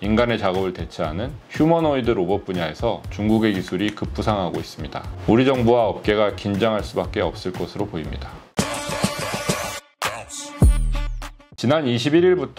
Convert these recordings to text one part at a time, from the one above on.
인간의 작업을 대체하는 휴머노이드 로봇 분야에서 중국의 기술이 급부상하고 있습니다. 우리 정부와 업계가 긴장할 수밖에 없을 것으로 보입니다. 지난 21일부터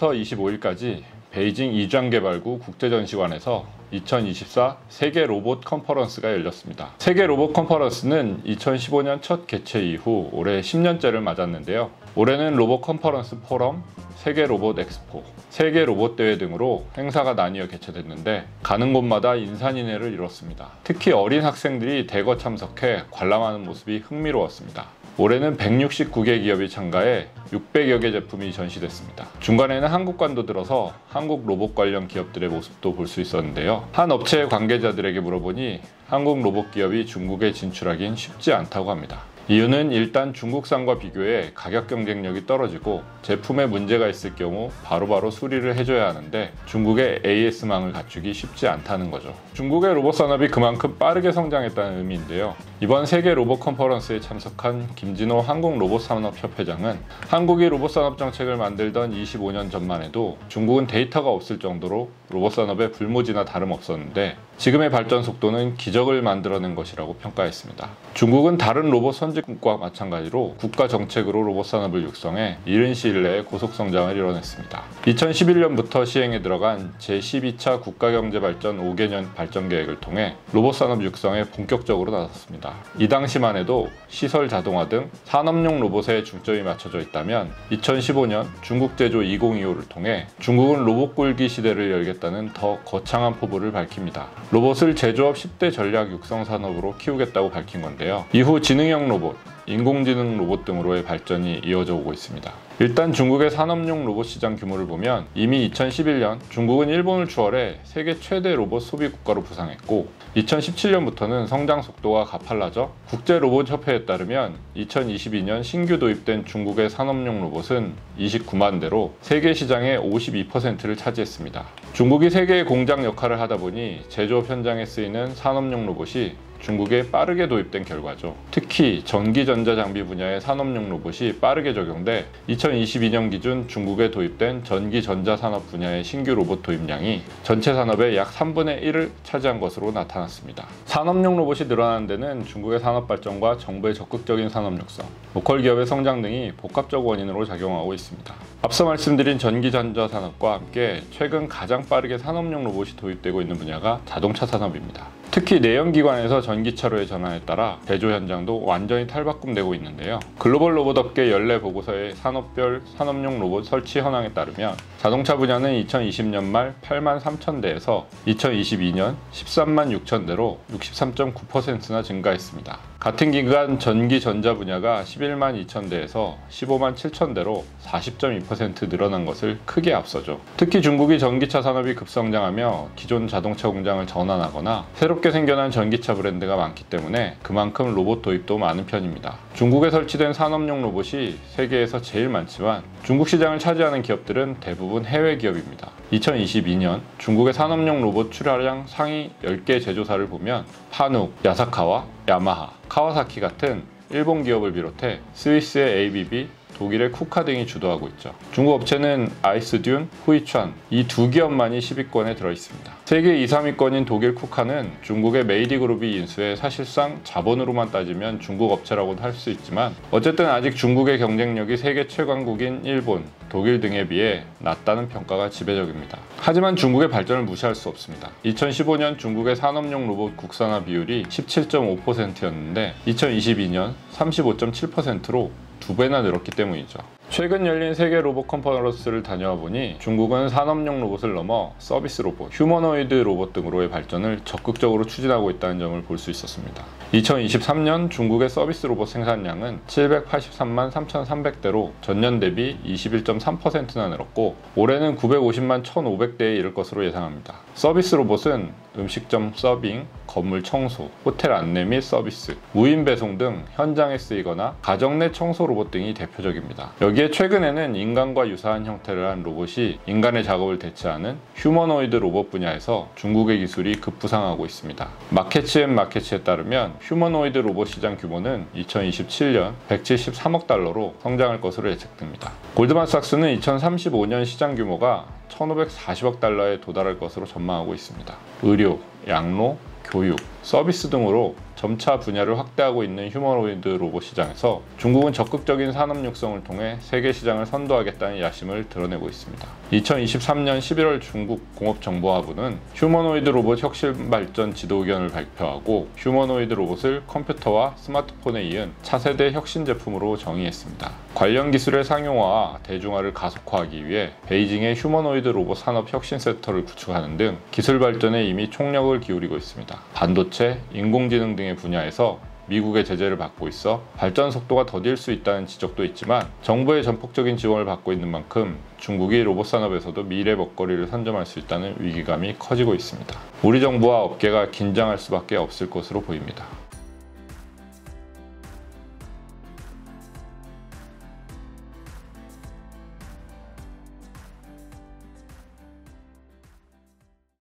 25일까지 베이징 이장개발구 국제전시관에서 2024 세계 로봇 컨퍼런스가 열렸습니다. 세계 로봇 컨퍼런스는 2015년 첫 개최 이후 올해 10년째를 맞았는데요. 올해는 로봇 컨퍼런스 포럼, 세계 로봇 엑스포, 세계 로봇 대회 등으로 행사가 나뉘어 개최됐는데 가는 곳마다 인산인해를 이뤘습니다. 특히 어린 학생들이 대거 참석해 관람하는 모습이 흥미로웠습니다. 올해는 169개 기업이 참가해 600여 개 제품이 전시됐습니다. 중간에는 한국관도 들어서 한국 로봇 관련 기업들의 모습도 볼 수 있었는데요. 한 업체의 관계자들에게 물어보니 한국 로봇 기업이 중국에 진출하긴 쉽지 않다고 합니다. 이유는 일단 중국산과 비교해 가격 경쟁력이 떨어지고 제품에 문제가 있을 경우 바로바로 수리를 해줘야 하는데 중국의 AS망을 갖추기 쉽지 않다는 거죠. 중국의 로봇 산업이 그만큼 빠르게 성장했다는 의미인데요. 이번 세계 로봇 컨퍼런스에 참석한 김진호 한국로봇산업협회장은 한국이 로봇 산업 정책을 만들던 25년 전만 해도 중국은 데이터가 없을 정도로 로봇 산업의 불모지나 다름없었는데 지금의 발전 속도는 기적을 만들어낸 것이라고 평가했습니다. 중국은 다른 로봇 선진국과 마찬가지로 국가 정책으로 로봇 산업을 육성해 이른 시일 내에 고속 성장을 이뤄냈습니다. 2011년부터 시행에 들어간 제12차 국가경제발전 5개년 발전 계획을 통해 로봇 산업 육성에 본격적으로 나섰습니다. 이 당시만 해도 시설 자동화 등 산업용 로봇에 중점이 맞춰져 있다면 2015년 중국 제조 2025를 통해 중국은 로봇 굴기 시대를 열겠다는 더 거창한 포부를 밝힙니다. 로봇을 제조업 10대 전략 육성 산업으로 키우겠다고 밝힌 건데요. 이후 지능형 로봇, 인공지능 로봇 등으로의 발전이 이어져 오고 있습니다. 일단 중국의 산업용 로봇 시장 규모를 보면 이미 2011년 중국은 일본을 추월해 세계 최대 로봇 소비 국가로 부상했고 2017년부터는 성장 속도가 가팔라져 국제로봇협회에 따르면 2022년 신규 도입된 중국의 산업용 로봇은 29만 대로 세계 시장의 52%를 차지했습니다. 중국이 세계의 공장 역할을 하다 보니 제조업 현장에 쓰이는 산업용 로봇이 중국에 빠르게 도입된 결과죠. 특히 전기전자 장비 분야의 산업용 로봇이 빠르게 적용돼 2022년 기준 중국에 도입된 전기전자 산업 분야의 신규 로봇 도입량이 전체 산업의 약 3분의 1을 차지한 것으로 나타났습니다. 산업용 로봇이 늘어나는 데는 중국의 산업 발전과 정부의 적극적인 산업 육성, 로컬 기업의 성장 등이 복합적 원인으로 작용하고 있습니다. 앞서 말씀드린 전기전자 산업과 함께 최근 가장 빠르게 산업용 로봇이 도입되고 있는 분야가 자동차 산업입니다. 특히 내연기관에서 전기차로의 전환에 따라 제조 현장도 완전히 탈바꿈되고 있는데요. 글로벌 로봇업계 연례 보고서의 산업별 산업용 로봇 설치 현황에 따르면 자동차 분야는 2020년 말 8만 3천 대에서 2022년 13만 6천 대로 63.9%나 증가했습니다. 같은 기간 전기전자 분야가 11만 2천 대에서 15만 7천 대로 40.2% 늘어난 것을 크게 앞서죠. 특히 중국이 전기차 산업이 급성장하며 기존 자동차 공장을 전환하거나 새롭게 생겨난 전기차 브랜드가 많기 때문에 그만큼 로봇 도입도 많은 편입니다. 중국에 설치된 산업용 로봇이 세계에서 제일 많지만 중국 시장을 차지하는 기업들은 대부분 해외 기업입니다. 2022년 중국의 산업용 로봇 출하량 상위 10개 제조사를 보면 한욱, 야사카와, 야마하, 카와사키 같은 일본 기업을 비롯해 스위스의 ABB, 독일의 쿠카 등이 주도하고 있죠. 중국 업체는 아이스듄, 후이촨 이 두 기업만이 10위권에 들어있습니다. 세계 2, 3위권인 독일 쿠카는 중국의 메이디그룹이 인수해 사실상 자본으로만 따지면 중국 업체라고도 할 수 있지만 어쨌든 아직 중국의 경쟁력이 세계 최강국인 일본, 독일 등에 비해 낮다는 평가가 지배적입니다. 하지만 중국의 발전을 무시할 수 없습니다. 2015년 중국의 산업용 로봇 국산화 비율이 17.5%였는데 2022년 35.7%로 2배나 늘었기 때문이죠. 최근 열린 세계 로봇 컨퍼런스를 다녀와 보니 중국은 산업용 로봇을 넘어 서비스 로봇, 휴머노이드 로봇 등으로의 발전을 적극적으로 추진하고 있다는 점을 볼 수 있었습니다. 2023년 중국의 서비스 로봇 생산량은 783만 3,300대로 전년 대비 21.3%나 늘었고 올해는 950만 1,500대에 이를 것으로 예상합니다. 서비스 로봇은 음식점 서빙, 건물 청소, 호텔 안내 및 서비스, 무인 배송 등 현장에 쓰이거나 가정 내 청소 로봇 등이 대표적입니다. 여기에 이게 최근에는 인간과 유사한 형태를 한 로봇이 인간의 작업을 대체하는 휴머노이드 로봇 분야에서 중국의 기술이 급부상하고 있습니다. 마켓츠앤마켓츠에 따르면 휴머노이드 로봇 시장 규모는 2027년 173억 달러로 성장할 것으로 예측됩니다. 골드만삭스는 2035년 시장 규모가 1,540억 달러에 도달할 것으로 전망하고 있습니다. 의료, 양로, 교육, 서비스 등으로 점차 분야를 확대하고 있는 휴머노이드 로봇 시장에서 중국은 적극적인 산업 육성을 통해 세계 시장을 선도하겠다는 야심을 드러내고 있습니다. 2023년 11월 중국 공업정보화부는 휴머노이드 로봇 혁신 발전 지도 의견을 발표하고 휴머노이드 로봇을 컴퓨터와 스마트폰에 이은 차세대 혁신 제품으로 정의했습니다. 관련 기술의 상용화와 대중화를 가속화하기 위해 베이징의 휴머노이드 로봇 산업 혁신센터를 구축하는 등 기술 발전에 이미 총력을 기울이고 있습니다. 반도체, 인공지능 등의 분야에서 미국의 제재를 받고 있어 발전 속도가 더딜 수 있다는 지적도 있지만 정부의 전폭적인 지원을 받고 있는 만큼 중국이 로봇 산업에서도 미래 먹거리를 선점할 수 있다는 위기감이 커지고 있습니다. 우리 정부와 업계가 긴장할 수밖에 없을 것으로 보입니다.